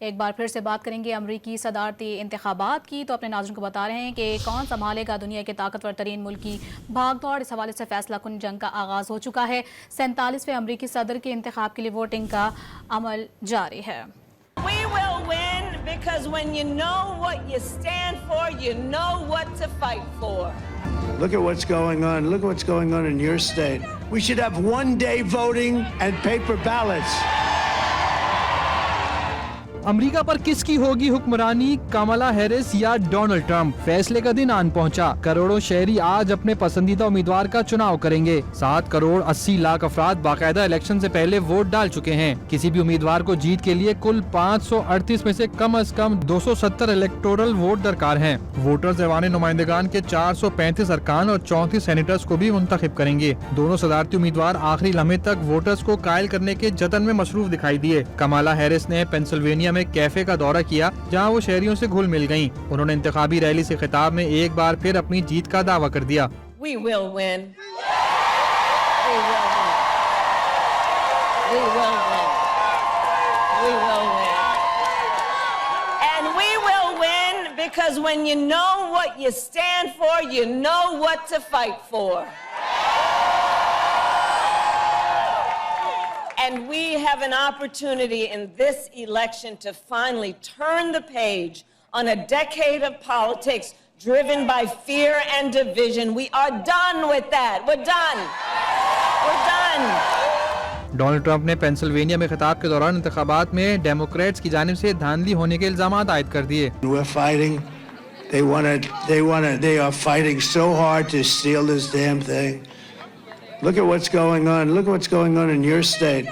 ایک بار پھر سے بات کریں گے امریکی صدارتی انتخابات کی، تو اپنے ناظرین کو بتا رہے ہیں کہ کون سنبھالے گا دنیا کے طاقتور ترین ملک کی بھاگ دوڑ، اس حوالے سے فیصلہ کن جنگ کا آغاز ہو چکا ہے۔ 47ویں امریکی صدر کے انتخاب کے لیے ووٹنگ کا عمل جاری ہے۔ We will win because when you know what you stand for, you know what to fight for. Look at what's going on. Look at what's going on in your state. We should have one-day voting and paper ballots. امریکہ پر کس کی ہوگی حکمرانی، Kamla Harris یا Donald Trump? فیصلے کا دن آن پہنچا۔ کروڑوں شہری آج اپنے پسندیدہ امیدوار کا چناؤ کریں گے۔ 7 کروڑ 80 لاکھ افراد باقاعدہ الیکشن سے پہلے ووٹ ڈال چکے ہیں۔ کسی بھی امیدوار کو جیت کے لیے کل 538 میں سے کم از کم 270 الیکٹورل ووٹ درکار ہیں۔ ووٹرز ایوان نمائندگان کے 435 ارکان اور 34 سینیٹرز کو بھی منتخب کریں گے۔ دونوں صدارتی امیدوار آخری لمحے تک ووٹرز کو قائل کرنے کے جتن میں مصروف دکھائی دیے۔ کمالا ہیرس نے پینسلوینیا میں کیفے کا دورہ کیا جہاں وہ شہریوں سے گھل مل گئیں۔ انہوں نے انتخابی ریلی سے خطاب میں ایک بار پھر اپنی جیت کا دعویٰ کر دیا۔ We will win. We will win. We will win. We will win. And we will win because when you know what you stand for, you know what to fight for. And we have an opportunity in this election to finally turn the page on a decade of politics driven by fear and division. We are done with that. We're done. We're done. Donald Trump نے Pennsylvania میں خطاب کے دوران انتخابات میں democrats کی جانب سے دھاندلی ہونے کے الزامات عائد کر دیے۔ We're fighting. They are fighting so hard to steal this damn thing. Look at what's going on. Look at what's going on in your state.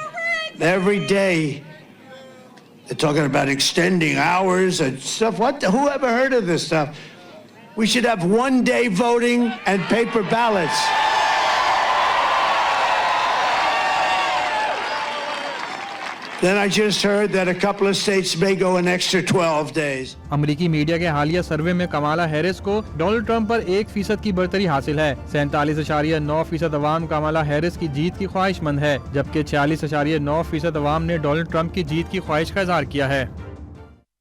Every day, they're talking about extending hours and stuff. Who ever heard of this stuff? We should have one-day voting and paper ballots. Then I just heard that a couple of states may go an extra 12 days. امریکی media کے حالیہ survey میں Kamala Harris کو Donald Trump پر 1% کی برتری حاصل ہے۔ 47.9% عوام کمالا ہیرس کی جیت کی خواہش مند ہے، جبکہ 46.9% عوام نے ڈونلڈ ٹرمپ کی جیت کی خواہش کا اظہار کیا ہے۔